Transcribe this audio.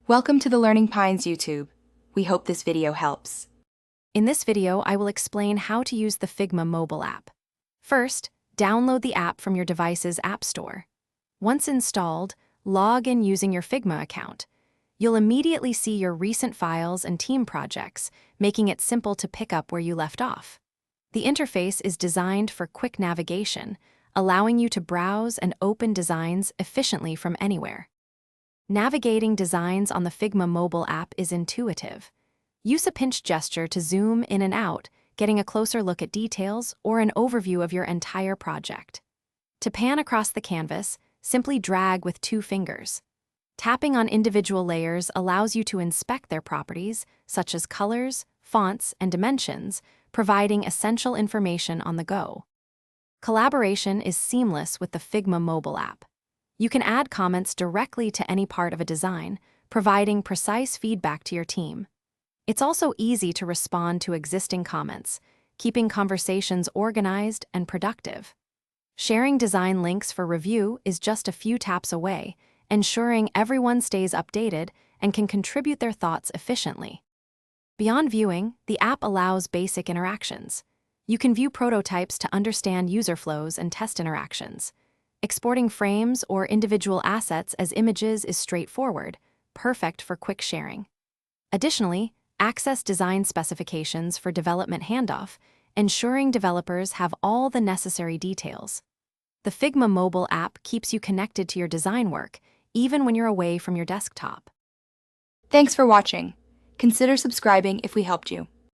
Welcome to the Learning Pines YouTube. We hope this video helps. In this video, I will explain how to use the Figma mobile app. First, download the app from your device's app store. Once installed, log in using your Figma account. You'll immediately see your recent files and team projects, making it simple to pick up where you left off. The interface is designed for quick navigation, allowing you to browse and open designs efficiently from anywhere. Navigating designs on the Figma mobile app is intuitive. Use a pinch gesture to zoom in and out, getting a closer look at details or an overview of your entire project. To pan across the canvas, simply drag with 2 fingers. Tapping on individual layers allows you to inspect their properties, such as colors, fonts, and dimensions, providing essential information on the go. Collaboration is seamless with the Figma mobile app. You can add comments directly to any part of a design, providing precise feedback to your team. It's also easy to respond to existing comments, keeping conversations organized and productive. Sharing design links for review is just a few taps away, ensuring everyone stays updated and can contribute their thoughts efficiently. Beyond viewing, the app allows basic interactions. You can view prototypes to understand user flows and test interactions. Exporting frames or individual assets as images is straightforward, perfect for quick sharing. Additionally, access design specifications for development handoff, ensuring developers have all the necessary details. The Figma mobile app keeps you connected to your design work, even when you're away from your desktop. Thanks for watching. Consider subscribing if we helped you.